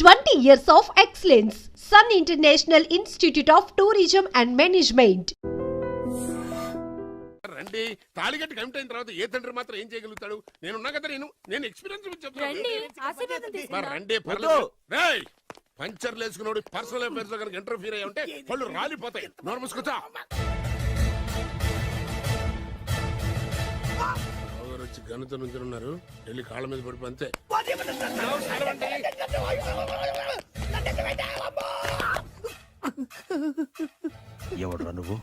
20 years of excellence. Sun International Institute of Tourism and Management. రండి తాళిగట్టి commit అయిన తర్వాత ఏ తండ్రి మాత్రం ఏం చేయగలుగుతాడు? నేనున్నా కదా, నేను ఎక్స్పీరియన్స్ చెప్తాను. రండి పర్లేదు. రేయ్ పంచర్లు వేసుకున్నాడు పర్సనల్ అఫైర్స్ లో కనుక ఇంటర్ఫీర్ అయ్యి ఉంటే వాళ్ళు రాలిపోతాయి. నోరు మూసుకొచ్చా. వచ్చి గనుత నుంచి ఉన్నారు, వెళ్ళి కాళ్ళ మీద పడిపో అంతే. ఎవడురా నువ్వు?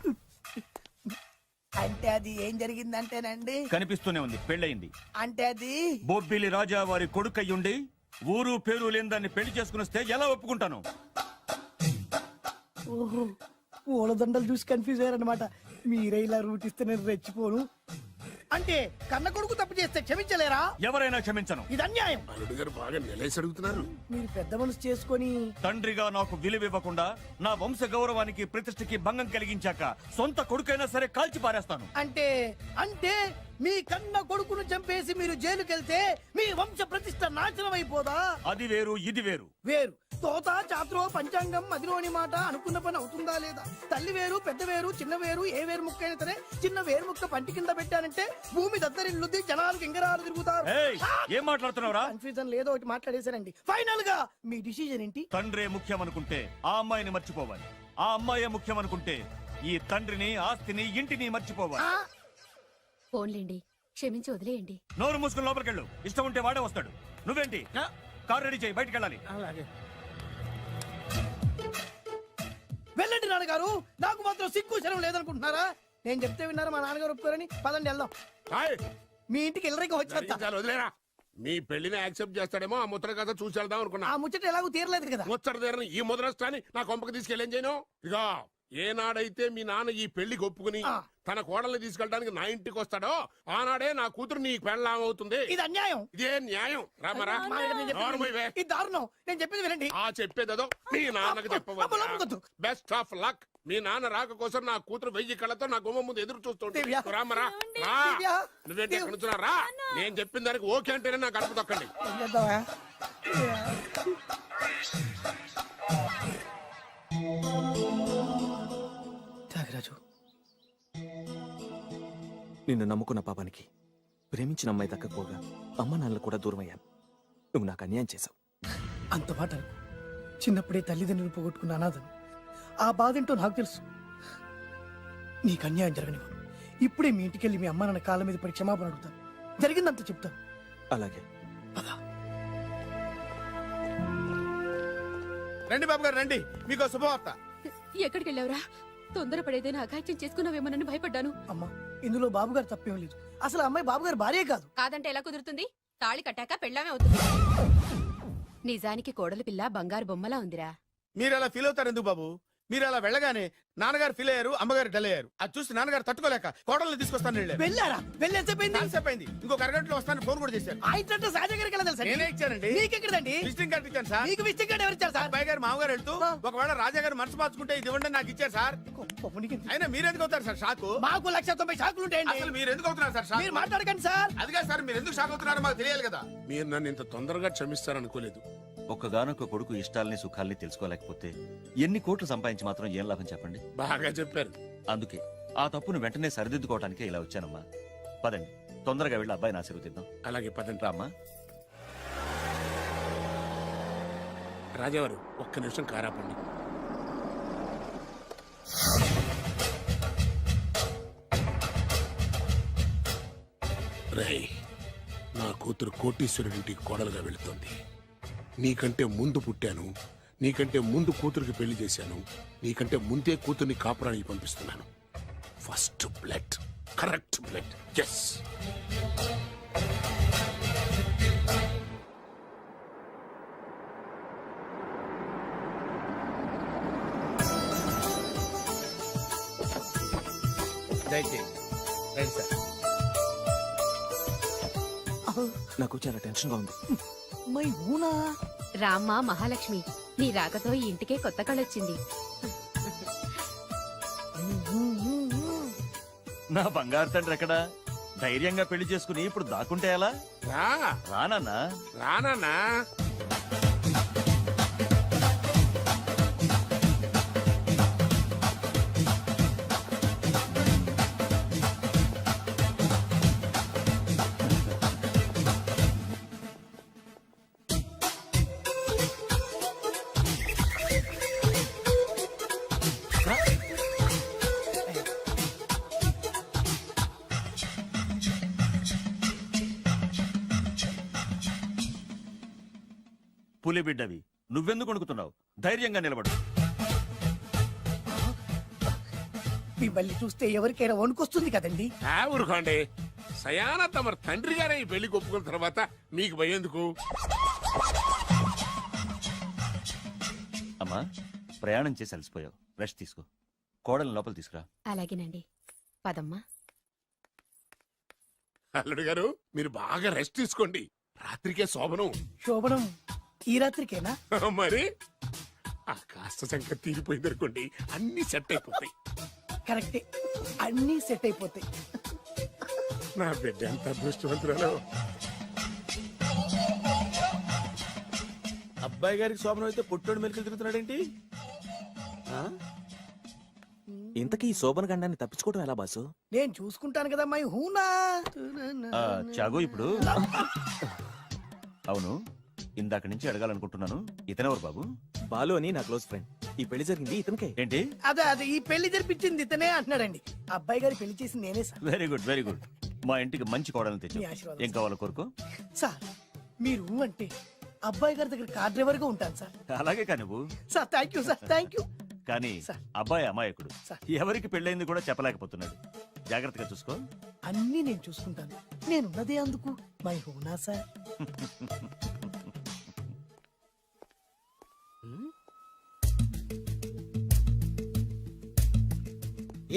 అంటే అది ఏం జరిగిందంటేనండి, కనిపిస్తూనే ఉంది, పెళ్ళయింది. అంటే అది బొబ్బిలి రాజా వారి కొడుకయ్యుండి ఊరు పేరు లేని దాన్ని పెళ్లి చేసుకుని వస్తే ఎలా ఒప్పుకుంటాను? ఓహో పూలదండలు చూసి కన్ఫ్యూజ్ అయ్యారనమాట. మీరే ఇలా రూట్ ఇస్తే నేను రెచ్చిపోను. అంటే కన్న కొడుకు తప్పు చేస్తే క్షమించలేరా? ఎవరైనా క్షమించను. ఇది అన్యాయం. అల్లుడు గారు బాగా నిలేసి అడుగుతున్నారు. మీరు పెద్ద మనసు చేసుకొని తండ్రిగా నాకు విలువ ఇవ్వకుండా నా వంశ గౌరవానికి ప్రతిష్టకి భంగం కలిగించాక సొంత కొడుకైనా సరే కాల్చి పారేస్తాను. అంటే అంటే మీ కన్న కొడుకును చంపేసి మీరు జైలుకెళ్తే మీ వంశ ప్రతిష్ట నాశనం అయిపోదా? అది వేరు, ఇది వేరు. వేరు. తోత చాత్రో పంచాంగం మదిలోని మాట అనుకున్న పని అవుతుందా లేదా? తల్లి వేరు, పెద్ద వేరు, చిన్న వేరు, ఏ వేరు ముక్క అయినా సరే చిన్న వేరు ముక్క పంటి కింద పెట్టానంటే భూమి దద్దరిల్లుద్ది, జనాలకు ఇంగరాలు తిరుగుతారు. ఏం మాట్లాడుతున్నావురా? కన్ఫ్యూజన్ లేదో ఒకటి మాట్లాడేశారండి. ఫైనల్ గా మీ డిసిజన్ ఏంటి? తండ్రే ముఖ్యం అనుకుంటే ఆ అమ్మాయిని మర్చిపోవాలి. ఆ అమ్మాయే ముఖ్యం అనుకుంటే ఈ తండ్రిని, ఆస్తిని, ఇంటిని మర్చిపోవాలి. ఫోన్లేండి, క్షమించి వదిలేయండి. నోరు మూసుకుని లోపలికెళ్ళు. ఇష్టం ఉంటే వాడే వస్తాడు. నువ్వేంటి? కార్ రెడీ చేయి, బయటికి వెళ్ళాలి. అలాగే వెళ్ళండి నాన్నగారు. నాకు మాత్రం సిగ్గు శరం లేదనుకుంటున్నారా? నేను చెప్తే విన్నారా? మా నాన్నగారు ఒప్పుకోరని. పదండి వెళ్దాం. మీ ఇంటికి ఎల్లరికి వచ్చేస్తా. వదిలేరా, మీ పెళ్లిని యాక్సెప్ట్ చేస్తాడేమో ఆ ముద్ర కథ చూసి వెళ్దాం అనుకున్నా. ఆ ముచ్చట ఎలాగో తీరలేదు కదా. ముచ్చట తీరని ఈ ముద్రస్తాని నా కొంపకి తీసుకెళ్ళేం చేయను. ఇక ఏనాడైతే మీ నాన్న ఈ పెళ్లికి ఒప్పుకుని తన కోడల్ని తీసుకెళ్ళడానికి నా ఇంటికి వస్తాడో ఆనాడే నా కూతురు నీ పెళ్ళాం అవుతుంది. ఇది అన్యాయం. ఇదే న్యాయం. రామరా, ఇది దారుణం. నేను చెప్పేది వినండి. ఆ చెప్పేదేదో మీ నాన్నకు చెప్పవచ్చు. Best of luck. మీ నాన్న రాక కోసం నా కూతురు 1000 కళ్ళతో నా గుమ్మ ముందు ఎదురు చూస్తుంటే. రామరా, నువ్వేంటి ఎక్కడ నుంచున్నారా? నేను చెప్పిన దానికి ఓకే అంటేనే నా గడప తొక్కండి. త్యాగరాజు, నిన్ను నమ్ముకున్న పాపానికి ప్రేమించిన అమ్మాయి దక్కకపోగా అమ్మ నాన్నలు కూడా దూరం అయ్యాను. నువ్వు నాకు అన్యాయం చేశావు. అంత మాట చిన్నప్పుడే తల్లిదండ్రులు పోగొట్టుకున్న అనాథను. ఆ బాధేంటో నాకు తెలుసు. నీకు అన్యాయం జరగనివ్వు. ఇప్పుడే మీ ఇంటికెళ్ళి మీ అమ్మ నాన్న కాళ్ళ మీద పడి క్షమాపణ అడుగుతాను. జరిగిందంత చెప్తాను. అలాగే. రండి బాబు గారు, రండి. మీకు శుభవార్త. ఎక్కడికి వెళ్ళావురా? తొందరపడేదైనా అఘాయిత్యం చేసుకున్నావేమోనని భయపడ్డాను. అమ్మా, ఇందులో బాబు గారు తప్పేం లేదు. అసలు అమ్మాయి బాబు గారు భార్యే కాదు. కాదంటే ఎలా కుదురుతుంది? తాళి కట్టాక పెళ్ళామే అవుతుంది. నిజానికి కోడలి పిల్ల బంగారు బొమ్మలా ఉందిరా. మీరు అలా ఫీల్ అవుతారు ఎందుకు బాబు? మీరు అలా వెళ్ళగానే నాన్నగారు ఫీల్ అయ్యారు, అమ్మగారు డల్ అయ్యారు. అది చూసి నాన్నగారు తట్టుకోలేక కోడల్ని తీసుకొస్తాను వెళ్ళారా? వెళ్ళేసేపోయింది. ఇంకొక అరగంటలో వస్తాను ఫోన్ కూడా చేశారు. నేనే ఇచ్చానండి. విజిటింగ్ కార్డు ఇచ్చాను సార్. మీకు విజిటింగ్ కార్డు ఎవరు ఇచ్చారు సార్? అబ్బాయి గారు మామగారు వెళ్తూ ఒకవేళ రాజా గారు మనసు మార్చుకుంటే ఇది ఇవ్వండి నాకు ఇచ్చారు సార్. అయినా మీరు ఎందుకు అవుతారు సార్ షాక్? మాకు 190 షాకులు ఉంటాయండి. అసలు మీరు ఎందుకు అవుతున్నారు సార్ షాక్? మీరు మాట్లాడకండి సార్. అదిగా సార్, మీరు ఎందుకు షాక్ అవుతున్నారో మాకు తెలియాలి కదా. మీరు నన్ను ఇంత తొందరగా క్షమిస్తారనుకోలేదు. ఒక్కగానొక్క కొడుకు ఇష్టాల్ని సుఖాల్ని తెలుసుకోలేకపోతే ఎన్ని కోట్లు సంపాదించి మాత్రం ఏం లాభం చెప్పండి? బాగా చెప్పారు. అందుకే ఆ తప్పును వెంటనే సరిదిద్దుకోవటానికే ఇలా వచ్చానమ్మా. పదండి, తొందరగా వెళ్ళి అబ్బాయిని ఆశీర్వదిద్దాం. అలాగే పదండి. రామ్మా. రాజావారు ఒక్క నిమిషం కారాపండి. రేయ్, నా కూతురు కోటీశ్వరుడింటికి కోడలుగా వెళుతోంది. నీకంటే ముందు పుట్టాను, నీకంటే ముందు కూతురికి పెళ్లి చేశాను, నీకంటే ముందే కూతుర్ని కాపురానికి పంపిస్తున్నాను. First blood, correct blood. Yes. నాకు చాలా టెన్షన్ గా ఉంది. రామ్మ మహాలక్ష్మి, నీ రాకతో ఈ ఇంటికే కొత్త కళొచ్చింది. నా బంగారు తండ్రి ఎక్కడా? ధైర్యంగా పెళ్లి చేసుకుని ఇప్పుడు దాక్కుంటే ఎలా? రానా రానన్నా. రానా పులి బిడ్డవి, నువ్వెందుకు వణుకుతున్నావు? ధైర్యంగా నిలబడు. మిమ్మల్ని చూస్తే ఎవరికైనా వణుకొస్తుంది కదండి. ఊరుకోండి. సయాన తమ తండ్రి గారే ఈ పెళ్లి ఒప్పుకున్న తర్వాత మీకు భయందుకు? అమ్మా, ప్రయాణం చేసి అలసిపోయావు, రెస్ట్ తీసుకో. కోడలు లోపల తీసుకురా. అలాగేనండి. పదమ్మా. అల్లుడు గారు మీరు బాగా రెస్ట్ తీసుకోండి. రాత్రికే శోభనం. శోభనం ఈ రాత్రికేనా? మరి ఆ కాస్త సంఖ్య తీరిపోయింది అనుకోండి, అన్ని సెట్ అయిపోతాయి. కరెక్టే, అన్నీ సెట్ అయిపోతాయి. నా బిడ్డ ఎంత అదృష్టవంతురాలో. అబ్బాయి గారికి శోభనం అయితే పుట్టోడు మెలికలు తిరుగుతున్నాడేంటి? ఇంతకీ ఈ శోభన గండాన్ని తప్పించుకోవడం ఎలా బాసు? నేను చూసుకుంటాను కదా మై హూనా. చాగు ఇప్పుడు. అవును, ఇందాక నుంచి అడగాలనుకుంటున్నాను, ఇతనెవరు బాబు? బాలు అని నా క్లోజ్ ఫ్రెండ్. ఈ పెళ్లి జరిగింది ఇతనికే. ఏంటి? అదే ఈ పెళ్లి జరిపించింది ఇతనే అంటున్నాడండి. అబ్బాయి గారి పెళ్లి చేసింది నేనే sir. Very good, very good. మా ఇంటికి మంచి కోడలు మీ తెచ్చు. ఆశీర్వాదం ఏం కావాలో కోరుకో. సార్ మీరు అంటే అబ్బాయి గారి దగ్గర కార్ డ్రైవర్ గా ఉంటాను సార్. అలాగే కానీ నువ్వు. Sir thank you sir, thank you. కానీ సార్. అబ్బాయి అమాయకుడు, సార్. ఎవరికి పెళ్ళైంది కూడా చెప్పలేకపోతున్నాడు. జాగ్రత్తగా చూసుకో. అన్నీ నేను చూసుకుంటాను. నేనున్నదే అందుకు మై హూనా సార్.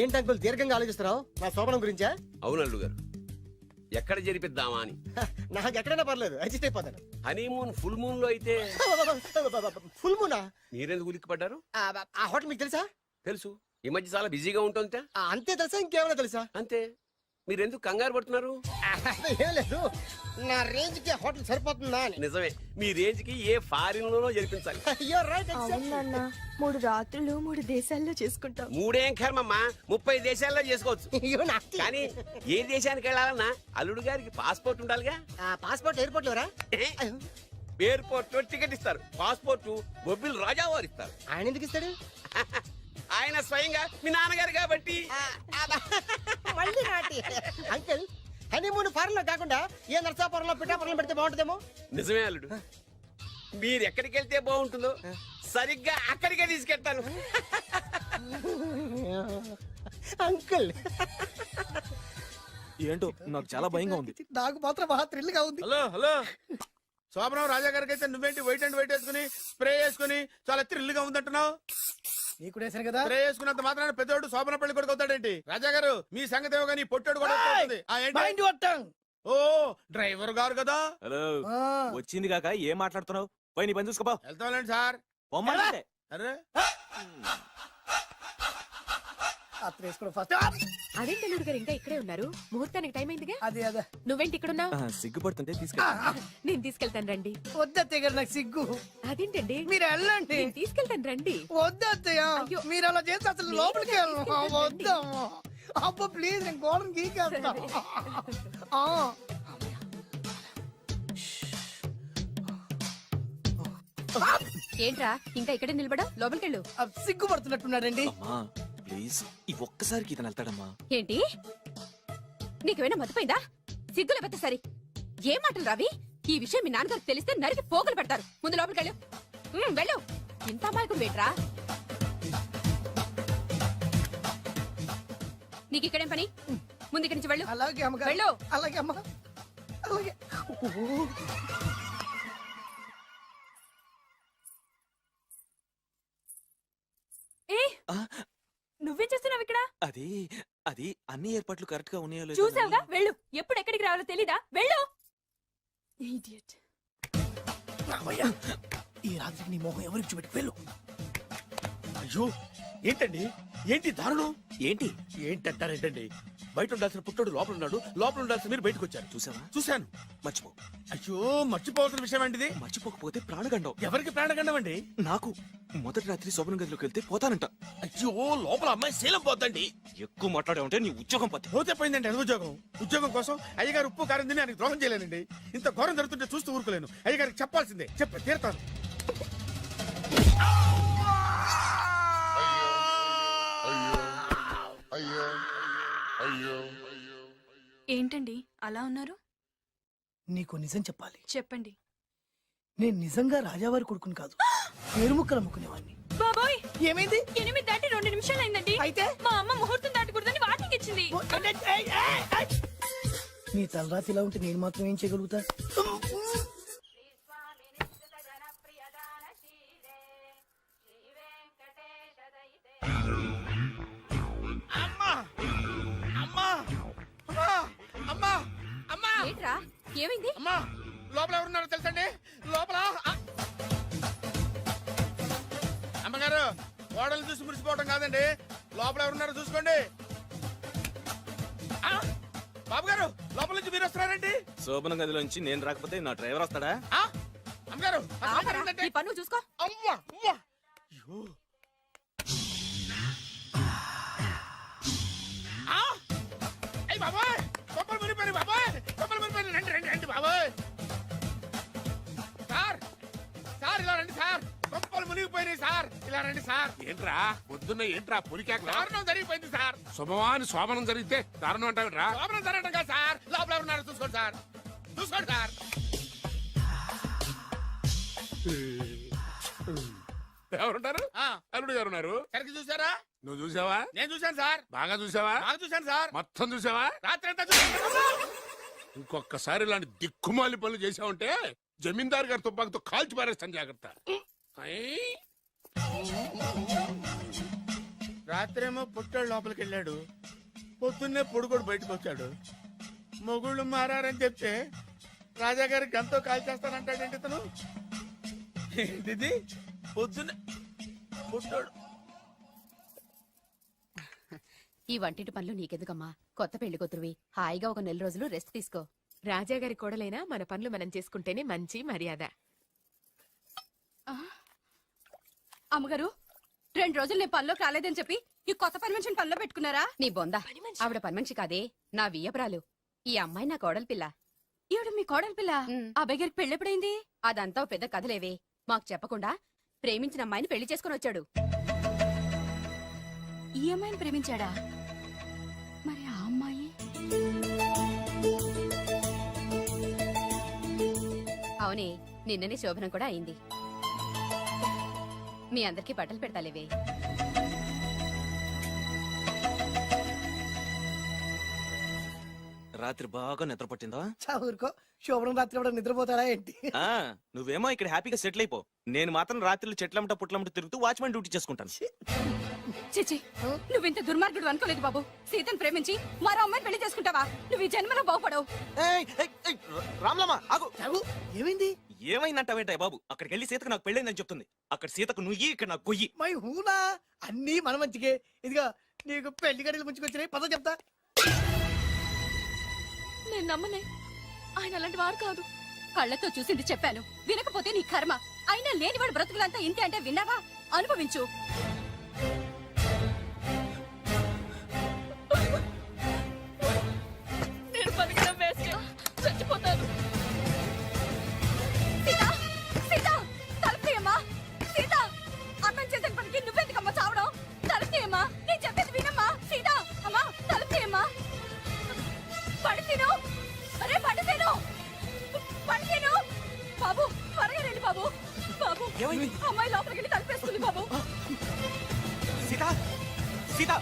ఏంటి అంకుల్ దీర్ఘంగా ఆలోచిస్తున్నావు? నా శోభనం గురించా? అవును అల్లు గారు, ఎక్కడ జరిపిద్దామా అని. నాకు ఎక్కడైనా పర్లేదు, అడ్జస్ట్ అయిపోతాను. హనీమూన్ ఫుల్ మూన్ లో అయితే ఫుల్ మూనా? మీరెందుకు ఉలిక్కిపడ్డారు? ఆ హోటల్ మీకు తెలుసా? తెలుసు, ఈ మధ్య చాలా బిజీగా ఉంటుంది. అంతే తెలుసా, ఇంకేమైనా తెలుసా? అంతే. మీరెందుకు కంగారు పడుతున్నారు? ఏం లేదు, నా రేంజ్ కి హోటల్ సరిపోతుందా అని. నిజమే, మీ రేంజ్ కి ఏ ఫారిన్ లోనో జరిపించాలి. You're right, exactly. అవునన్నా 3 రాత్రులు 3 దేశాల్లో చేసుకుంటాం. మూడేం కర్మమ్మా, 30 దేశాల్లో చేసుకోవచ్చు. You're nasty. కానీ ఏ దేశానికి వెళ్ళాలన్నా అల్లుడు గారికి పాస్పోర్ట్ ఉండాలిగా. Passport airport LoRa? ఎయిర్పోర్ట్ లో టికెట్ ఇస్తారు, పాస్పోర్ట్ బొబ్బిల్ రాజా వారు ఇస్తారు. ఆయన ఎందుకు ఇస్తాడు? ఆయన స్వయంగా మీ నాన్నగారు కాబట్టి. మళ్ళీ నాటి అంకుల్, హనీమూన్ ఫారెన్ లో కాకుండా ఏ నర్సాపురంలో పిఠాపురంలో పెడితే బాగుంటుందేమో. నిజమే అల్లుడు, మీరు ఎక్కడికి వెళ్తే బాగుంటుందో సరిగ్గా అక్కడికే తీసుకెళ్తాను. అంకుల్ ఏంటో నాకు చాలా భయంగా ఉంది. నాకు మాత్రం బాగా థ్రిల్ గా ఉంది. హలో హలో, శోభనం రాజా గారికి అయితే నువ్వేంటి వైట్ అండ్ వైట్ వేసుకుని స్ప్రే వేసుకుని చాలా థ్రిల్గా ఉందంటున్నావు? నీకు వేసాను కదా. స్ప్రే వేసుకున్నంత మాత్రాన పెద్దోడు శోభన పెళ్లి కొడుకు అవుతాడేంటి? రాజా గారు మీ సంగతి ఏమో కానీ పొట్టోడు కూడా అవుతుంది. Mind your tongue. ఓ డ్రైవర్ గారు కదా. హలో, ఆ, వచ్చింది కాక ఏం మాట్లాడుతున్నావు? పోయి నీ పని చూసుకోపో. వెళ్తాంలేండి సార్. పొమ్మంటే. అరే అత్త వేసుకోవడం ఫస్ట్. అదేంటి అల్లుడు గారు ఇంకా ఇక్కడే ఉన్నారు? ముహూర్తానికి టైం అయిందిగా. అదే అదే నువ్వేంటి ఇక్కడున్నావు? సిగ్గుపడుతుంటే తీసుకెళ్ళి. నేను తీసుకెళ్తాను రండి. వద్దత్తయ్య గారు, నాకు సిగ్గు. అదేంటండి? మీరు వెళ్ళండి. నేను తీసుకెళ్తాను రండి. వద్దత్తయ్య, అయ్యో. మీరు అలా చేస్తే అసలు లోపలికి వెళ్ళను. వద్దమ్మా. అబ్బా ప్లీజ్, నేను గోడను గీకేస్తా. ఆ. ఏంట్రా ఇంకా ఇక్కడే నిలబడా? లోపలికెళ్ళు. సిగ్గుపడుతున్నట్టున్నాడండి. అమ్మా ప్లీజ్, ఈ ఒక్కసారికి ఇతను వెళ్తాడమ్మా. ఏంటి? నీకేమైనా మతిపోయిందా? సిగ్గులు పెద్ద సరి. ఏ మాటలు రావి? ఈ విషయం మీ నాన్నగారికి తెలిస్తే నరికి పోగులు పెడతారు. ముందు లోపలికెళ్ళు. వెళ్ళు. ఇంత అమాయకుడు వేట్రా? నీకు ఇక్కడేం పని? ముందు ఇక్కడి నుంచి వెళ్ళు. అలాగే అమ్మగారు. వెళ్ళు. అలాగే అమ్మా, అలాగే. నువ్వేం చేస్తున్నావు ఇక్కడ? అది అది అన్ని ఏర్పాట్లు కరెక్ట్ గా ఉన్నాయో లేదో చూసావుగా, అని- వెళ్ళు. ఎప్పుడు ఎక్కడికి రావాలో తెలీదా? వెళ్ళు. Idiot. రామయ్య, ఈ రాత్రికి నీ మొహం ఎవరికి చూపెట్టి వెళ్ళు. అయ్యో ఏంటండి, ఏంటి దారుణం? ఏంటి ఏంటంటారేంటండి? బయట ఉండాల్సిన పుట్టోడు లోపల ఉన్నాడు, లోపల ఉండాల్సిన మీరు బయటకు వచ్చారు. చూసావా? చూశాను. మర్చిపో. అయ్యో మర్చిపోవాల్సిన విషయం ఏంటిది? మర్చిపోకపోతే ప్రాణగండం. ఎవరికి ప్రాణగండం అండి? నాకు మొదటి రాత్రి శోభన గదిలోకి వెళ్తే పోతానంట. అయ్యో లోపల అమ్మాయి శీలం పోద్దండి. ఎక్కువ మాట్లాడే ఉంటే నీ ఉద్యోగం పోతే. పోతే పోయిందండి అది ఉద్యోగం. ఉద్యోగం కోసం అయ్యగారు ఉప్పు కారం తిని ఆయనకు ద్రోహం చేయలేనండి. ఇంత ఘోరం జరుగుతుంటే చూస్తూ ఊరుకోలేను. అయ్యగారికి చెప్పాల్సిందే, చెప్పి తీరుతాను. ఏంటండి అలా ఉన్నారు? నీకు నిజం చెప్పాలి. చెప్పండి. నేను నిజంగా రాజావారి కొడుకుని కాదు పేరు ముక్కలు అమ్ముకునేవాడిని. బాబోయ్ ఏమైంది? 8 దాటి 2 నిమిషాలు అయిందండి. అయితే? మా అమ్మ ముహూర్తం దాటకూడదని వార్నింగ్ ఇచ్చింది. నీ తలరాతి ఇలా ఉంటే నేను మాత్రం ఏం చేయగలుగుతా? అమ్మా అమ్మా అమ్మా అమ్మా అమ్మా ఏంట్రా ఏమైంది? అమ్మా లోపల ఎవరున్నారో తెలుసండి? లోపల అమ్మగారు ఓడలు చూసి మురిసిపోవడం కాదండి, లోపల ఎవరున్నారో చూసుకోండి. ఆ, బాబు గారు లోపల నుంచి మీరు వస్తున్నారండి? శోభన గదిలోంచి నేను రాకపోతే నా డ్రైవర్ వస్తాడా? ఆ, అమ్మగారు అసలు ఆపరా, ఏంటంటే- నీ పన్ను చూసుకో. అమ్మా అమ్మా అయ్యో. ఆ, అయ్ బాబాయ్ కొప్పలు మునిపోయి బాబాయ్, కొప్పలు మునిపోయి. రండి రండి రండి బాబాయ్. సార్ సార్ ఇలా రండి సార్, కొప్పలు మునిగిపోయినాయి సార్, ఇలా రండి సార్. ఏంట్రా పొద్దున్న ఏంట్రా పులికేకలా? దారుణం జరిగిపోయింది సార్. శుభమాని శోభనం జరిగితే దారుణం అంటావేంట్రా? లోపల జరగడం కాదు సార్, లోపల ఎవరున్నారో చూసుకోండి సార్, చూసుకోండి సార్. ఎవరుంటారు? ఆ, అల్లుడు గారు ఉన్నారు. సరిగ్గా చూసారా? నువ్వు చూసావా? నేను చూశాను సార్, బాగా చూసావా? బాగా చూశాను సార్, మొత్తం చూసావా? రాత్రి అంతా చూశాను. ఇంకొకసారి ఇలాంటి దిక్కుమాలి పనులు చేసావంటే జమీందారు గారి తుపాకుతో కాల్చి పారేస్తాను, జాగ్రత్త. ఐ! రాత్రేమో పుట్టాడు లోపలికి వెళ్ళాడు, పొద్దున్నే పొడుగోడు బయటకు వచ్చాడు. మొగుళ్ళు మారని చెప్తే రాజాగారి గంతో కాల్ చేస్తానంటాడేంటి ఇతను? ఏంటిది పొద్దున్నే పుట్టాడు? ఈ వంటింటి పనులు నీకెందుకమ్మా? కొత్త పెళ్లి కూతురువి, హాయిగా ఒక 4 రోజులు రెస్ట్ తీసుకో. రాజాగారి కోడలైనా మన పనులు మనం చేసుకుంటేనే మంచి మర్యాద. అమ్మగారు 2 రోజులు నేను పనిలోకి రాలేదని చెప్పి ఈ కొత్త పని మనిషిని పనిలో పెట్టుకున్నారా? నీ బొందా, ఆవిడ పని మనిషి కాదే, నా వియ్యపురాలు. ఈ అమ్మాయి నా కోడలి పిల్ల. ఈవిడ మీ కోడలి పిల్ల? అబ్బాయి గారికి పెళ్ళెప్పుడైంది? అదంతా ఓ పెద్ద కథలేవే, మాకు చెప్పకుండా ప్రేమించిన అమ్మాయిని పెళ్లి చేసుకుని వచ్చాడు. ఈ అమ్మాయిని ప్రేమించాడా? మరి ఆ అమ్మాయి? అవునే, నిన్ననే శోభనం కూడా అయింది. మీ అందరికి బట్టలు పెడతాలేవే. రాత్రి బాగా నిద్ర పట్టిందా? చా ఊరుకో, శోభనం రాత్రి కూడా నిద్రపోతాడా ఏంటి? ఆ, నువ్వేమో ఇక్కడ హ్యాపీగా సెటిల్ అయిపో. నేను మాత్రం రాత్రులు చెట్లమ్మట పుట్లమ్మట తిరుగుతూ వాచ్మెన్ డ్యూటీ చేసుకుంటాను. చిచి, నువ్వింత దుర్మార్గుడు అనుకోలేదు బాబు. సీతను ప్రేమించి మరో అమ్మాయిని పెళ్లి చేసుకుంటావా? నువ్వు ఈ జన్మలో బాగుపడవు. రామ్లమ్మ ఆగు. చాగు, ఏమైంది? ఏమైందంటావేంటాయి బాబు? అక్కడికి వెళ్ళి సీతకు నాకు పెళ్ళైందని చెప్తుంది. అక్కడ సీతకు నుయ్యి, ఇక్కడ నాకు గొయ్యి. మై హూనా, అన్నీ మన మంచికే. ఇదిగా నీకు పెళ్లి గడియలు ముంచుకొచ్చినాయి, పద చెప్తా. నేను నమ్మనే, ఆయన అలాంటి వారు కాదు. కళ్ళతో చూసింది చెప్పాను, వినకపోతే నీ కర్మ. అయినా లేనివాడు బ్రతుకులంతా ఇంతే అంటే విన్నావా? అనుభవించు. నేను బతకడం వేస్ట్, చచ్చిపోతాను. సీత, సీత, తలుపు తీయమ్మా. సీత, అన్నం చేసిన పనికి నువ్వెందుకమ్మా చావడం? తలుపు తీయమ్మా, నేను చెప్పేది వినమ్మా. సీత, అమ్మా తలుపు తీయమ్మా. పడితేను, అరే పడితేను, పడితేను. బాబు త్వరగా రండి బాబు. బాబు, అమ్మాయి లోపలికి వెళ్ళి తలుపేస్తుంది బాబు. సీత సీత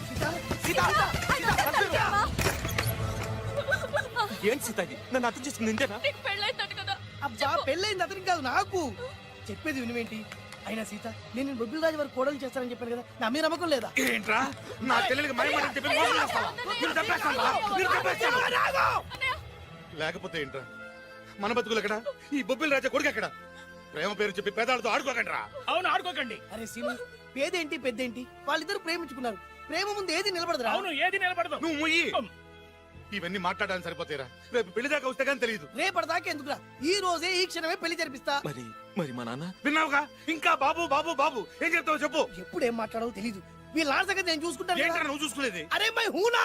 సీత ఆయన తలుపు తీయమ్మా. ఏంటి సీత ఇది? నన్ను అర్థం చేసుకుంది ఇంతేనా? నీకు పెళ్ళైందట కదా. అబ్బా, పెళ్ళైంది అతనికి కాదు నాకు. చెప్పేది వినువేంటి? అయినా సీత, నేను బొబ్బిల్ రాజు వారు కోడలు చేస్తానని చెప్పాను కదా, నా మీద నమ్మకం లేదా? ఏంట్రా నా చెల్లెలికి మైమాట చెప్పి మోసం చేస్తావా? మీరు చంపేస్తావా? మీరు చంపేస్తావా? లేకపోతే ఏంట్రా మన బతుకులు ఎక్కడ? ఈ బొబ్బిల్ రాజా కొడుకు ఎక్కడ? ప్రేమ పేరు చెప్పి పేదాలతో ఆడుకోకండి రా. అవును ఆడుకోకండి. అరే సీను, పేదేంటి పెద్దేంటి, వాళ్ళిద్దరు ప్రేమించుకున్నారు. ప్రేమ ముందు ఏది నిలబడదురా? అవును, ఏది నిలబడదు. నువ్వు ముయ్యి. ఇవన్నీ మాట్లాడడానికి సరిపోతాయిరా, రేపు పెళ్లి దాకా వస్తే కానీ తెలియదు. రేపటిదాకా ఎందుకురా, ఈ రోజే ఈ క్షణమే పెళ్లి జరిపిస్తా. మరి మరి మా నాన్న? విన్నావుగా, ఇంకా బాబు బాబు బాబు ఏం చెప్తావు చెప్పు. ఎప్పుడు ఏం మాట్లాడవో తెలీదు. వీళ్ళ నాన్న సంగతి నేను చూసుకుంటాను ఏంట్రా కదా. నువ్వు చూసుకునేది? అరే మై హూనా,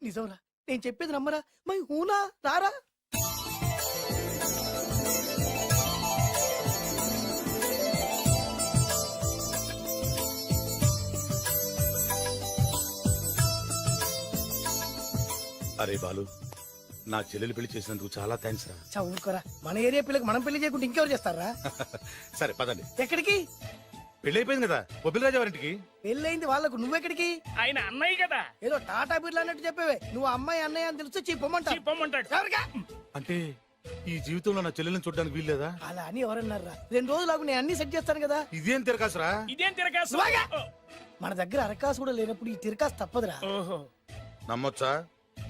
నిజంరా, నేను చెప్పేది నమ్మరా? మై హూనా, రారా. అరే బాలు, నా చెల్లెలు పెళ్లి చేసినందుకు చాలా థ్యాంక్స్ రా. చదువుకోరా, మన ఏరియా పిల్లకి మనం పెళ్లి చేయకుండా ఇంకెవరు చేస్తారా? సరే పదండి. ఎక్కడికి? పెళ్లి అయిపోయింది కదా బొబ్బిలి రాజా వారింటికి. పెళ్ళయింది వాళ్ళకు, నువ్వెక్కడికి? ఆయన అన్నయ్య కదా. ఏదో టాటా బిర్లా అన్నట్టు చెప్పేవే. నువ్వు అమ్మాయి అన్నయ్య అని తెలిస్తే చెప్పమంటా. చెప్పమంటాడు. ఎవరికా? అంటే ఈ జీవితంలో నా చెల్లెల్ని చూడడానికి వీల్లేదా? అలా అని ఎవరన్నారా? 2 రోజులకు నేను అన్ని సెట్ చేస్తాను కదా. ఇదేం తిరగాసురా? ఇదేం తిరగాసు? నువ్వాగా. మన దగ్గర అరకాసు కూడా లేనప్పుడు ఈ తిరకాసు తప్పదురా. ఓహో, నమ్మొచ్చా?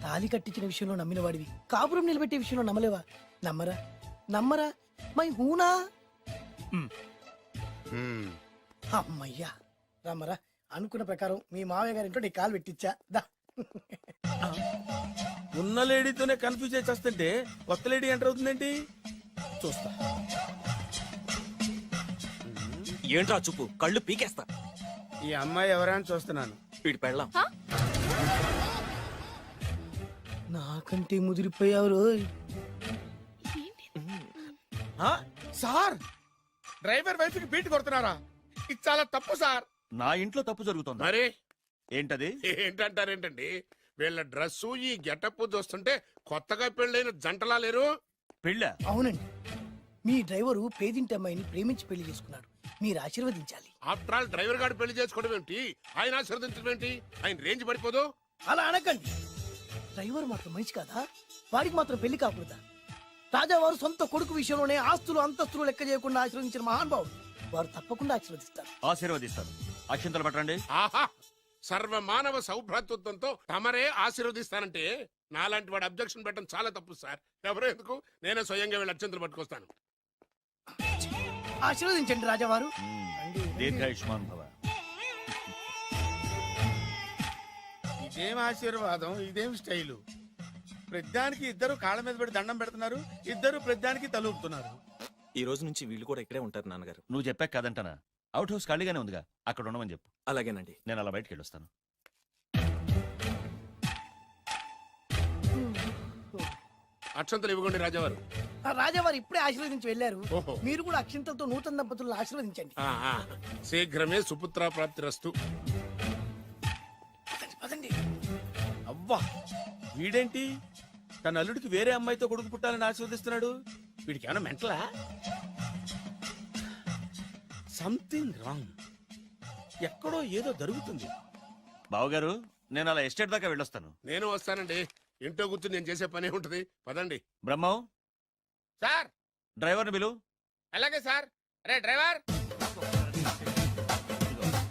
తాలి కట్టించిన విషయంలో నమ్మిన వాడివి, కాపురం నిలబెట్టే విషయంలో నమ్మలేవా? నమ్మరా? నమ్మరా? మై హూనా? హ్మ్. అమ్మయ్యా, రమ్మరా. అనుకున్న ప్రకారం మీ మావయ్య గారింట్లో నీ కాలు పెట్టించా. దా. ఉన్న లేడీతోనే కన్ఫ్యూజ్ అయి వస్తుంటే కొత్త లేడీ ఎంటర్ అవుతుందేంటి? చూస్తా. ఏంట్రా చూపు, కళ్ళు పీకేస్తా. ఈ అమ్మాయి ఎవరైనా చూస్తున్నాను. వీడి పెళ్ళాం. నాకంటే ముదిరిపోయావు రోయ్. సార్, డ్రైవర్ వైఫ్ కి బీట్ కొడుతున్నారా? ఇది చాలా తప్పు సార్. నా ఇంట్లో తప్పు జరుగుతోంది. మరి ఏంటది? ఏంటంటారేంటండి? వీళ్ళ డ్రెస్సు ఈ గెటప్ చూస్తుంటే కొత్తగా పెళ్ళైన జంటలా లేరు. పెళ్ళా? అవునండి, మీ డ్రైవరు పేదింటి అమ్మాయిని ప్రేమించి పెళ్లి చేసుకున్నాడు. మీరు ఆశీర్వదించాలి. ఆఫ్టర్ ఆల్ డ్రైవర్ గారు పెళ్లి చేసుకోవడం ఏంటి, ఆయన ఆశీర్వదించడం ఏంటి? ఆయన రేంజ్ పడిపోదు. అలా అనకండి. డ్రైవర్ మాత్రం మనిషి కాదా? వాడికి మాత్రం పెళ్లి కాకూడదా? రాజావారు సొంత కొడుకు విషయంలోనే ఆస్తులు అంతస్తులు లెక్క చేయకుండా ఆశీర్వదించిన మహానుభావుడు. వారు తప్పకుండా ఆశీర్వదిస్తారు. ఆశీర్వదిస్తాను. అక్షంతలు పట్టండి. ఆహా, సర్వ మానవ సౌభ్రాతృత్వంతో తమరే ఆశీర్వదిస్తానంటే నాలాంటి వాడు అబ్జెక్షన్ పెట్టడం చాలా తప్పు సార్. ఎవరో ఎందుకు, నేనే స్వయంగా వీళ్ళ అత్యంతలు పట్టుకొస్తాను. ఆశీర్వదించండి రాజావారు. దీర్ఘాయుష్మాన్ భవ. ఇదేం ఆశీర్వాదం, ఇదేం స్టైలు? ప్రతిదానికి ఇద్దరు కాళ్ళ మీద పెట్టి దండం పెడుతున్నారు, ఇద్దరు ప్రతిదానికి తలూపుతున్నారు. ఈ రోజు నుంచి వీళ్ళు కూడా ఇక్కడే ఉంటారు నాన్నగారు. నువ్వు చెప్పాక కాదంటానా? అవుట్ హౌస్ ఖాళీగానే ఉందిగా, అక్కడ ఉండమని చెప్పు. అలాగేనండి. నేను అలా బయటకు వెళ్ళొస్తాను. అక్షంతలు ఇవ్వకండి రాజావారు. ఆ రాజావారు ఇప్పుడే ఆశీర్వదించి వెళ్ళారు. ఓహో. మీరు కూడా అక్షింతలతో నూతన దంపతులను ఆశీర్వదించండి. ఆహా, శీఘ్రమే సుపుత్ర ప్రాప్తిరస్తు. పదండి. అవ్వా, వీడేంటి తన అల్లుడికి వేరే అమ్మాయితో కొడుకు పుట్టాలని ఆశీర్వదిస్తున్నాడు? వీడికి ఏమైనా మెంటలా? Something wrong. ఎక్కడో ఏదో జరుగుతుంది. బావగారు, నేను అలా ఎస్టేట్ దాకా వెళ్ళొస్తాను. నేను వస్తానండి. ఇంట్లో కూర్చుని నేను చేసే పనే ఉంటది. పదండి. బ్రహ్మం, సార్ డ్రైవర్ని పిలు. అలాగే సార్. అరే డ్రైవర్,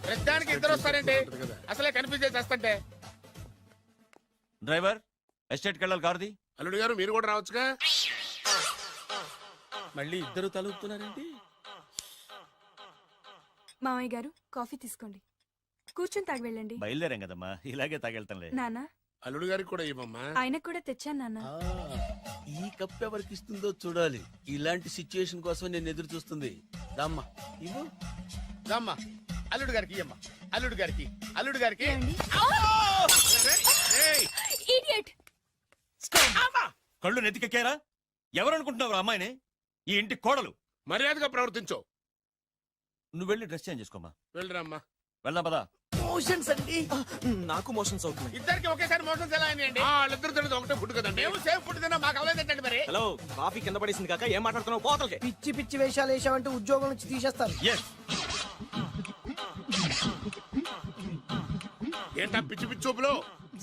ప్రతిదానికి ఇద్దరు వస్తారండి. అసలే కన్ఫ్యూజ్ చేసి వస్తుంటే. డ్రైవర్, ఎస్టేట్కి వెళ్ళాలి, కారుది. అల్లుడు గారు మీరు కూడా రావచ్చుగా. మళ్ళీ ఇద్దరు తలుపుతున్నారేంటి? మామయ్య గారు కాఫీ తీసుకోండి, కూర్చొని తాగి వెళ్ళండి. బయలుదేరాం కదమ్మా, ఇలాగే తాగెళ్తానులే. నాన్న, అల్లుడు గారికి కూడా ఇవ్వమ్మా. ఆయనకు కూడా తెచ్చాను నాన్న. ఈ కప్ ఎవరికి ఇస్తుందో చూడాలి. ఇలాంటి సిచ్యుయేషన్ కోసం నేను ఎదురు చూస్తుంది. దమ్మా ఇవ్వు. దమ్మా, అల్లుడు గారికి ఇయ్యమ్మా. అల్లుడు గారికి, అల్లుడు గారికి. ఏమండి? ఏయ్! Idiot! కళ్ళు నెత్తికెక్కారా? ఎవరనుకుంటున్నావు అమ్మాయిని? ఈ ఇంటి కోడలు. మర్యాదగా ప్రవర్తించో. నువ్వు వెళ్ళి డ్రెస్ చేంజ్ చేసుకోమ్మా. వెళ్ళరమ్మా. వెళ్దాం పదా. మోషన్స్ అండి. నాకు మోషన్స్ అవుతున్నాయి. ఇద్దరికి ఒకేసారి మోసం ఎలా అండి? వాళ్ళిద్దరు తినదు ఒకటే ఫుడ్ కదండి. మేము సేఫ్ ఫుడ్ తిన్నా మాకు అవ్వలేదండి మరి. హలో, కాఫీ కింద పడేసింది కాక ఏం మాట్లాడుతున్నావు? పోతలకి. పిచ్చి పిచ్చి వేషాలు వేసామంటే ఉద్యోగం నుంచి తీసేస్తారు. ఏంటా పిచ్చి పిచ్చి చూపులు?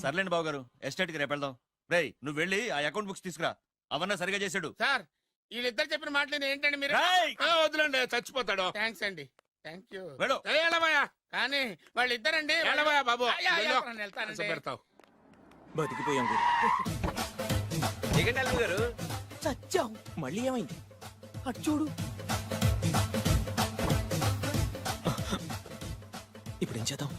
సర్లేండి బావగారు, ఎస్టేట్కి రేపు వెళ్దాం. రేయ్, నువ్వు వెళ్ళి ఆ అకౌంట్ బుక్స్ తీసుకురా. అవన్నా సరిగా చేసాడు. సార్, వీళ్ళిద్దరు చెప్పిన మాటలు ఏంటండి మీరు? రేయ్! వద్దులండి, చచ్చిపోతాడు. థ్యాంక్స్ అండి. Thank you. వెళ్ళు. వెళ్ళబోయా కానీ వాళ్ళిద్దరండి. వెళ్ళబోయా బాబు. అయ్యా, వెళ్ళు. నేను వెళ్తానండి. పెడతావు. బతికిపోయాం గురు. దిగండి అల్లుడు గారు. చచ్చాం. మళ్ళీ ఏమైంది? అటు చూడు. ఇప్పుడు ఏం చేద్దాం?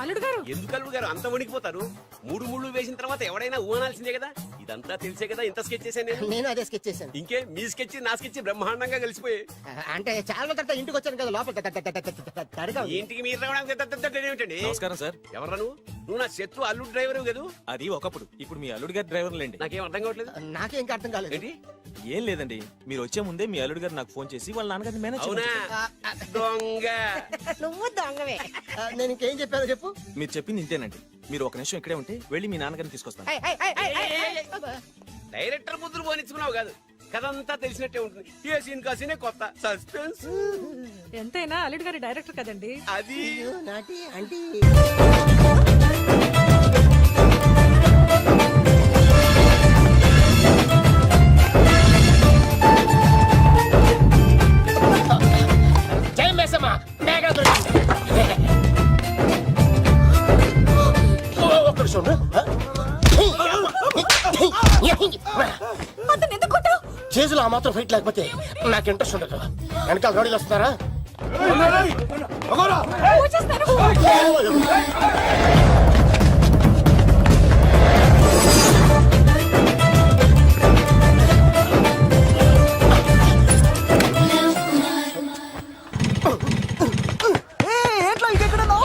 అల్లుడు గారు, ఎందుకు అల్లుడు గారు అంత వణికిపోతారు? మూడు ముళ్ళు వేసిన తర్వాత ఎవడైనా ఊనాల్సిందే కదా. ఇదంతా తెలిసే కదా ఇంత స్కెచ్ చేశాను నేను. నేను అదే స్కెచ్ చేశాను. ఇంకే మీ స్కెచ్ నా స్కెచ్ బ్రహ్మాండంగా కలిసిపోయి. అంటే చాలా తర్వాత ఇంటికి వచ్చాను కదా, లోపల తడిగా ఉంది. ఇంటికి మీరు రావడానికి ఏమిటండి? నమస్కారం సార్. ఎవరా నువ్వు నా శత్రు అల్లుడు డ్రైవర్ కదా. అది ఒకప్పుడు. ఇప్పుడు మీ అల్లుడు గారి డ్రైవర్ లేండి. నాకేం అర్థం కావట్లేదు. నాకే ఇంకా అర్థం కాలేదు. ఏంటి ఏం లేదండి, మీరు వచ్చే ముందే మీ అల్లుడు గారు నాకు ఫోన్ చేసి వాళ్ళ నాన్నగారిని మేనేజ్ అవునా దొంగ నువ్వు దొంగవే. నేను ఇంకేం చెప్పానో చెప్పు. మీరు చెప్పింది ఇంతేనండి. మీరు ఒక నిమిషం ఇక్కడే ఉంటే వెళ్ళి మీ నాన్నగారిని తీసుకొస్తాను. డైరెక్టర్ ముద్దులు పోనిచ్చుకున్నావు కాదు, కథంతా తెలిసినట్టే ఉంటుంది. ఏ సీన్ కా సీనే కొత్త సస్పెన్స్. ఎంతైనా అల్లుడు గారి డైరెక్టర్ కదండి. అది నాటి అంటే జై మేసమ్మ మేఘా దొరికింది. ఒక్క నిమిషం ఉండు. అతను ఎందుకు కొట్టావు? చేతులు ఆ మాత్రం ఫైట్ లేకపోతే నాకు ఇంట్రెస్ట్ ఉండదు. వెనకాల రౌడీలు వస్తున్నారా?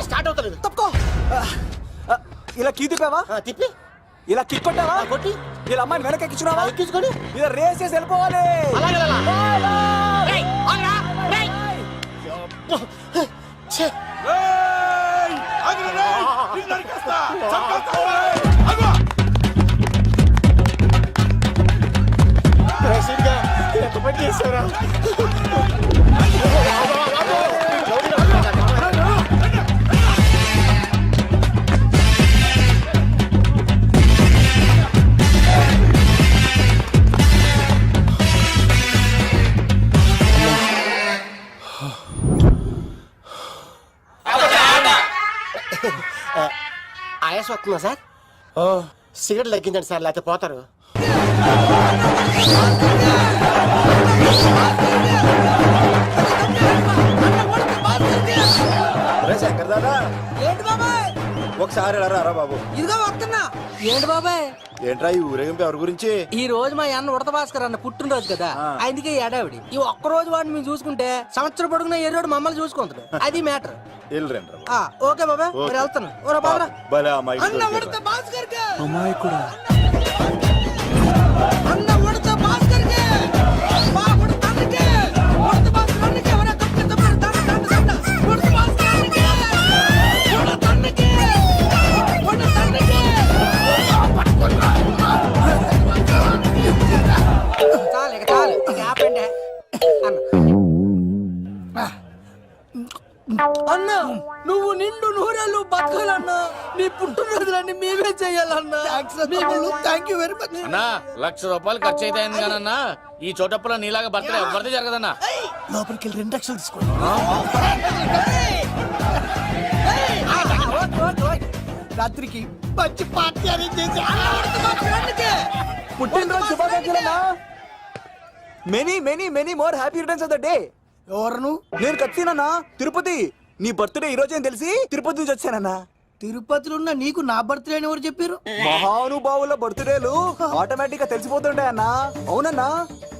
స్టార్ట్ అవుతలేదు. తప్పుకో. ఇలా కీ తిప్పావా? తిప్పి ఇలా కిక్ కొట్టావా? కొట్టి ఇలా అమ్మాయిని వెనక ఎక్కించున్నావా? ఎక్కించుకొని ఇలా రేస్ చేసి వెళ్ళిపోవాలి. అలాగే చేసారా? ఆయాస వస్తుందా సార్? సిగరెట్ తగ్గించండి సార్, లేకపోతే పోతారు. శంకర్ దాదా ఏంటి బాబాయ్? ఒకసారి రా బాబు. ఇదిగో వస్తున్నా. ఏంటి బాబాయ్? ఏంట్రా ఈ ఊరేగింపు ఎవరి గురించి? ఈ రోజు మా అన్న ఉడత భాస్కర్ అన్న పుట్టినరోజు కదా, అందుకే ఏడావిడి. ఈ ఒక్క రోజు వాడిని మేము చూసుకుంటే సంవత్సరం పొడుగున ఏరోడు మమ్మల్ని చూసుకుంటాడు. అది మ్యాటర్. ఓకే బాబాయ్, మరి వెళ్తాను. ఓరా బాబరా. అన్న ఉడత భాస్కర్ కే. అమ్మాయి కూడా. అన్న ఉడత భాస్కర్ కే. బా ఉడత అన్నకే. ఉడత భాస్కర్ అన్నకే. ఒరే తప్ప ఉడత భాస్కర్ అన్నకే. ఉడత అన్నకే. ఉడత అన్నకే. చాలు ఇక ఆపండి అన్న. నువ్వు నిండు నూరేళ్ళు బతకాలన్నా. నీ పుట్టినరోజులన్నీ మేమే చెయ్యాలన్నా. థ్యాంక్ యూ వెరీ మచ్ అన్నా. 1,00,000 రూపాయలు ఖర్చు అవుతాయని ఈ చోటప్పులో నీలాగా బర్త్డే ఎవరిది జరగదన్నా. లోపలికి వెళ్ళి 2 లక్షలు తీసుకోండి. రాత్రికి మంచి పార్టీ అరేంజ్ చేసి పుట్టినరోజు శుభాకాంక్షలన్నా. Many many many more happy returns of the day. ఎవరు? నేను కత్తినన్నా, తిరుపతి. నీ బర్త్డే ఈ రోజే తెలిసి తిరుపతి నుంచి వచ్చానన్నా. తిరుపతిలో ఉన్న నీకు నా బర్త్డే అని ఎవరు చెప్పారు? మహానుభావుల బర్త్డేలు ఆటోమేటిక్ గా తెలిసిపోతుంటాయన్నా. అవునన్నా,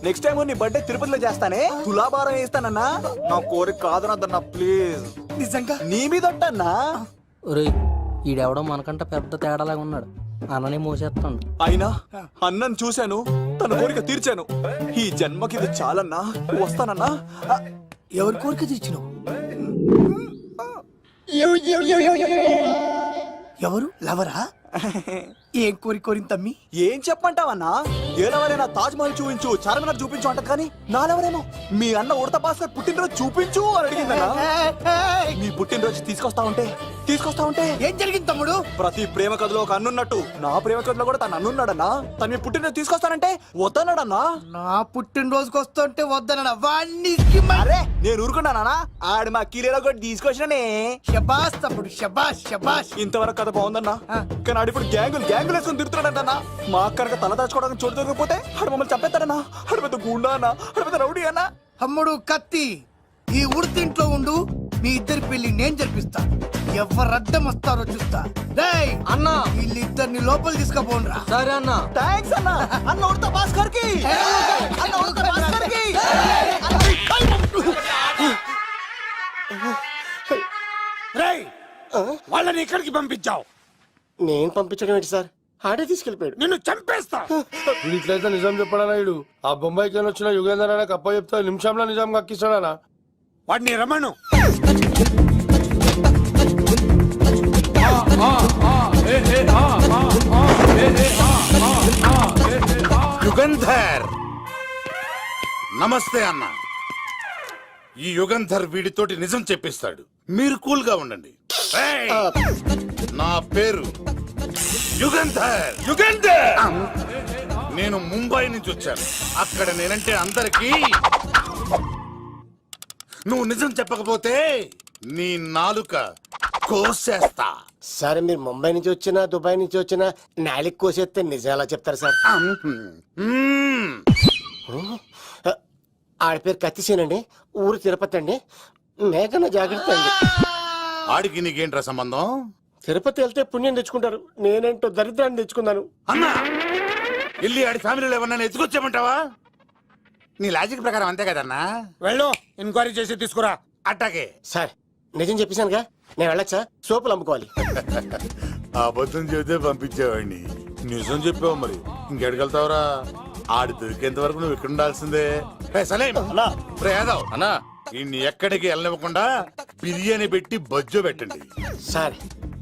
నెక్స్ట్ టైం నీ బర్త్డే తిరుపతిలో చేస్తానే. తులాభారం వేస్తానన్నా. నా కోరిక కాదనద్దన్నా ప్లీజ్. నిజంగా నీ మీద ఒట్టన్నా. ఈడెవడో మనకంట పెద్ద తేడాలాగా ఉన్నాడు. అన్నని మోసేస్తాడు. అయినా అన్నను చూశాను, తన కోరిక తీర్చాను. ఈ జన్మకి ఇది చాలన్నా. వస్తానన్నా. ఎవరి కోరిక తీర్చినావు? ఎవరు? లవరా? ఏం కోరిన తమ్మి? ఏం చెప్పంటావన్నా? ఏలవరైనా తాజ్ మహల్ చూపించు, చార్మినార్ చూపించు అంట, కానీ నాలెవరేమో మీ అన్న ఉడత భాస్కర్ పుట్టినరోజు చూపించు అని అడిగిందన్నా. నీ పుట్టినరోజు తీసుకొస్తా ఉంటే ఏం జరిగింది తమ్ముడు? ప్రతి ప్రేమ కథలో ఒక అన్నున్నట్టు నా ప్రేమ కథలో కూడా తను అన్నున్నాడన్నా. తను మీ పుట్టినరోజు తీసుకొస్తానంటే వద్దన్నాడన్నా. నా పుట్టినరోజుకి వస్తుంటే వద్దన్నాడా? వాణ్ణి అరే నేను ఊరుకున్నానా? ఆడు మా కీలేలో కూడా తీసుకొచ్చిననే. శబాష్ తమ్ముడు, శబాష్ శబాష్. ఇంతవరకు కథ బాగుందన్నా, కానీ ఆడు ఇప్పుడు గ్యాంగులు వేసుకుని తిరుగుతున్నాడన్నా. మా అక్కడికి తల దాచుకోవడానికి చోటు దొరికిపోతే ఆడు మమ్మల్ని చంపేస్తాడన్నా. ఆడు పెద్ద గుండా అన్నా, ఆడు పెద్ద రౌడీ అన్నా. తమ్ముడు కత్తి, ఈ ఉడితింట్లో ఉండు. మీ ఇద్దరి పెళ్లి నేను జరిపిస్తా. ఎవరు అడ్డం వస్తారో చూస్తా. అన్న వీళ్ళిద్దరిని లోపల తీసుకుపోండ్రా. సరే అన్న. థ్యాంక్స్ అన్నా. అన్న ఉడత భాస్కర్ కి. అన్న ఉడత భాస్కర్ కి. వాళ్ళని ఇక్కడికి పంపించావు? నేను పంపించడం ఏంటి సార్? ఆడే తీసుకెళ్ళిపోయాడు. నిన్ను చంపేస్తా. వీడు ఇట్లయితే నిజం చెప్పడానా వీడు? ఆ బొంబాయికి వచ్చిన యుగేందర్ అన్న కప్ప చెప్తా నిమిషంలో నిజం కక్కిస్తాడా? వాడిని రమ్మను. యుగంధర్ నమస్తే అన్న. ఈ యుగంధర్ వీడితోటి నిజం చెప్పిస్తాడు. మీరు కూల్ గా ఉండండి. ఏయ్! నా పేరు యుగంధర్. యుగంధర్ నేను ముంబై నుంచి వచ్చాను. అక్కడ నేనంటే అందరికీ. నువ్వు నిజం చెప్పకపోతే నీ నాలుక కోసేస్తా. సార్ మీరు ముంబై నుంచి వచ్చినా దుబాయ్ నుంచి వచ్చినా నాలిక్ కోసేస్తే నిజాలా చెప్తారు సార్? ఆడ పేరు కత్తిసేనండి, ఊరు తిరుపతి అండి. మేఘన జాగ్రత్త అండి. ఆడికి నీకేంట్రా సంబంధం? తిరుపతి వెళ్తే పుణ్యం తెచ్చుకుంటారు, నేనేంటో దరిద్రాన్ని తెచ్చుకున్నాను. అన్నా వెళ్ళి ఆడి ఫ్యామిలీలో ఎవరన్నా ఎత్తుకొచ్చామంటావా? నీ లాజిక్ ప్రకారం అంతే కదన్నా. వెళ్ళు, ఎంక్వైరీ చేసి తీసుకురా. అట్టాకే సార్ నిజం చెప్పేశానుగా, నేను వెళ్ళచ్చా? సోపులు అమ్ముకోవాలి. అబద్ధం చెబితే పంపించేవాడిని. నిజం చెప్పావు మరి ఇంకెడగలుగుతావురా? ఆడి దొరికేంత వరకు నువ్వు ఇక్కడ ఉండాల్సిందే. అన్నా ఇన్ని ఎక్కడికి వెళ్ళనివ్వకుండా బిర్యానీ పెట్టి బజ్జో పెట్టండి. సార్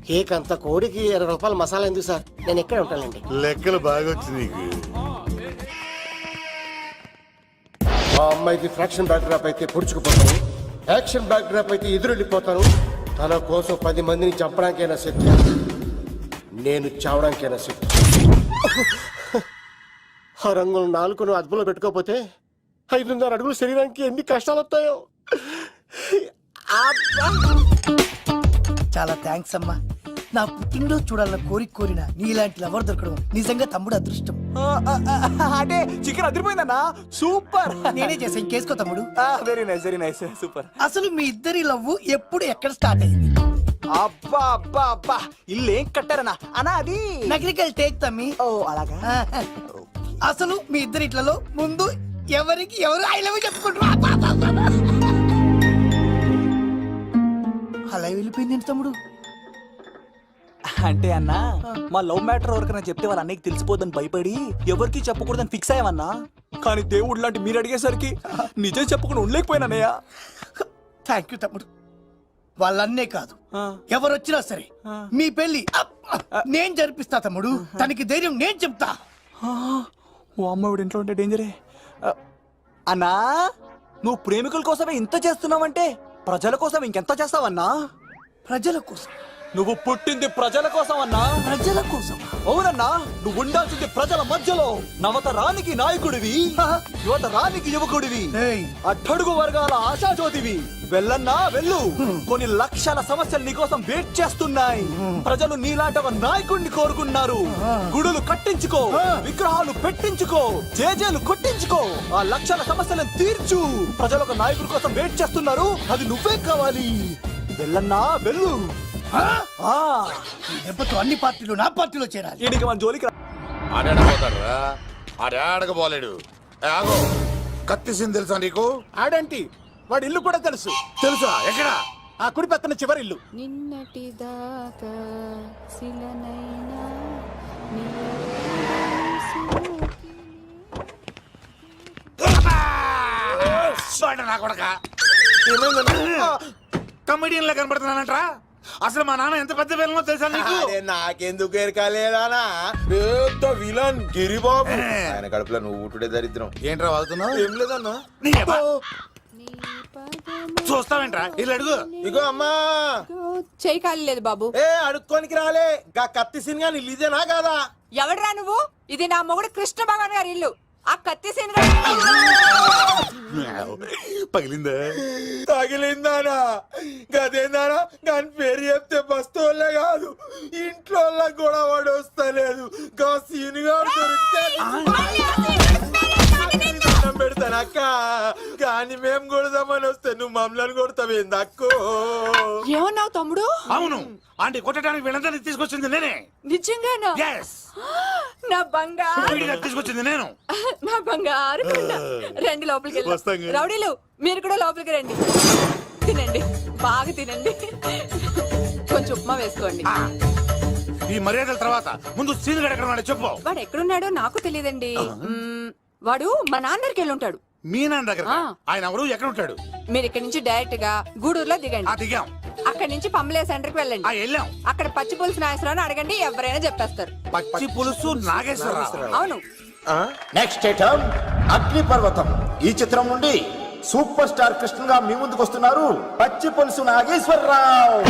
కేకంత కోడికి 20 రూపాయల మసాలా ఎందుకు సార్? నేను ఎక్కడ ఉంటానండి. లెక్కలు బాగా వచ్చి నీకు. ఆ అమ్మాయికి ఫ్రాక్షన్ బ్యాక్ డ్రాప్ అయితే పొడుచుకుపోతాను, యాక్షన్ బ్యాక్ డ్రాప్ అయితే ఎదురెళ్ళిపోతాను. తన కోసం 10 మందిని చంపడానికైనా సిద్ధం, నేను చావడానికైనా సిద్ధం. ఆ రంగులు నాలుగును అదుపులో పెట్టుకోకపోతే 5.5 అడుగుల శరీరానికి ఎన్ని కష్టాలు వస్తాయో. చాలా థ్యాంక్స్ అమ్మా. నా పుట్టినరోజు చూడాలన్న కోరిన నీలాంటి లవర్ దొరకడం నిజంగా తమ్ముడు అదృష్టం. అంటే చికెన్ అదిరిపోయిందన్నా, సూపర్. నేనే చేసా, ఇంకేసుకో తమ్ముడు. Very nice super. అసలు మీ ఇద్దరి లవ్ ఎప్పుడు ఎక్కడ స్టార్ట్ అయింది? అబ్బా అబ్బా అబ్బా, ఇల్లు ఏం కట్టారన్నా? అన్నా అది నగరికల్ టేక్ తమ్మి. ఓ అలాగా. అసలు మీ ఇద్దరి ఇట్లలో ముందు ఎవరికి ఎవరు ఐ లవ్ చెప్పుకుంటారు? అలా వెళ్ళిపోయింది తమ్ముడు. అంటే అన్నా మా లవ్ మ్యాటర్ ఎవరికైనా చెప్తే వాళ్ళ అన్నయ్యకి తెలిసిపోద్దని భయపడి ఎవరికి చెప్పకూడదని ఫిక్స్ అయ్యామన్నా. కానీ దేవుడు లాంటి మీరు అడిగేసరికి నిజం చెప్పకుండా ఉండలేకపోయినానయ్య. థ్యాంక్ యూ తమ్ముడు. వాళ్ళన్నే కాదు, ఎవరొచ్చినా సరే మీ పెళ్లి నేను జరిపిస్తా తమ్ముడు. తనకి ధైర్యం నేను చెప్తా. ఓ అమ్మఒడి ఇంట్లో ఉంటే డేంజరే. అన్నా నువ్వు ప్రేమికుల కోసమే ఇంత చేస్తున్నావంటే ప్రజల కోసం ఇంకెంత చేస్తావన్నా? ప్రజల కోసం? నువ్వు పుట్టింది ప్రజల కోసం అన్నా. ప్రజల కోసం? అవునన్నా, నువ్వు ఉండాల్సింది ప్రజల మధ్యలో. నవతరానికి నాయకుడివి, యువతరానికి యువకుడివి, అట్టడుగు వర్గాల ఆశాజ్యోతివి. వెళ్ళన్నా వెళ్ళు, కొన్ని లక్షల సమస్యలు నీకోసం వెయిట్ చేస్తున్నాయి. ప్రజలు నీలాంటి ఒక నాయకుడిని కోరుకున్నారు. గుడులు కట్టించుకో, విగ్రహాలు పెట్టించుకో, జేజేలు కొట్టించుకో, ఆ లక్షల సమస్యలను తీర్చు. ప్రజలు ఒక నాయకుడి కోసం వెయిట్ చేస్తున్నారు, అది నువ్వే కావాలి. వెళ్ళన్నా వెళ్ళు. దెబ్బతో అన్ని పార్టీలు నా పార్టీలో చేరాలి. ఈడికి మన జోలికి ఆడపోతాడురా, ఆడకపోలేడు. ఆగో, కత్తిసింది తెలుసా నీకు? ఆడంటి వాడి ఇల్లు కూడా తెలుసు. తెలుసా? ఎక్కడ? ఆ కుడి పక్కన చివరి ఇల్లు. నిన్నటి దాకా శిలనైనా నా కొడక కమెడియన్ లా కనబడుతున్నానంట్రా. అసలు మా నాన్న ఎంత పెద్ద విలనో తెలుసా నీకు? నాకెందుకు ఎరకాలేదానా? పెద్ద విలన్ గిరిబాబు. ఆయన కడుపులో నువ్వు ఊటుడే దరిద్రం. ఏంట్రా వాళ్తున్నావు? ఏం లేదన్నా. చూస్తావేంట్రా? ఇల్లు అడుగు. ఇగో అమ్మా, చేయి ఖాళీ లేదు బాబు. అడుక్కోనికి రాలే. గా కత్తి సినిమా ఇల్లు ఇదేనా కాదా? ఎవడరా నువ్వు? ఇది నా మొగుడు కృష్ణ భగవాన్ గారి ఇల్లు. ఆ కత్తి పగిలిందా? తగిలిందానా? గదేందానా? దాని పేరు చెప్తే బస్తోళ్ళే కాదు, ఇంట్లో కూడా వాడు వస్తలేదు. గా సీనుగా దొరికితే పెడతాను అక్క. కానీ మేము కొడదామని వస్తే నువ్వు మమ్మల్ని కొడతావేంది అక్కో? ఏమన్నావు తమ్ముడు? అవును, ఆంటీ కొట్టడానికి వీళ్ళందరినీ తీసుకొచ్చింది నేనే. నిజంగానా? Yes. నా బంగారు తీసుకొచ్చింది నేను. నా బంగారు కొండ. రండి లోపలికి వెళ్దాం. రౌడీలు మీరు కూడా లోపలికి రండి. తినండి, బాగా తినండి. కొంచెం ఉప్మా వేసుకోండి. ఈ మర్యాదల తర్వాత ముందు సీన్ ఎక్కడ ఉన్నాడో చెప్పు. వాడు ఎక్కడున్నాడో నాకు తెలియదండి. వాడు మా నాన్న దగ్గరికి వెళ్ళి ఉంటాడు. మీ నాన్న దగ్గర ఆయన ఎవరు ఎక్కడ ఉంటాడు? మీరు ఇక్కడ నుంచి డైరెక్ట్ గా గూడూరులో దిగండి. దిగాం. అక్కడ నుంచి పంబలే సెంటర్ కి వెళ్ళండి. వెళ్ళాం. అక్కడ పచ్చి పులుసు నాగేశ్వరరావు అడగండి, ఎవరైనా చెప్పేస్తారు. పచ్చి పులుసు నాగేశ్వరరావు. అవును. నెక్స్ట్ ఐటమ్ అగ్నిపర్వతం. ఈ చిత్రం నుండి సూపర్ స్టార్ కృష్ణగా మీ ముందుకు వస్తున్నారు పచ్చి పులుసు నాగేశ్వరరావు.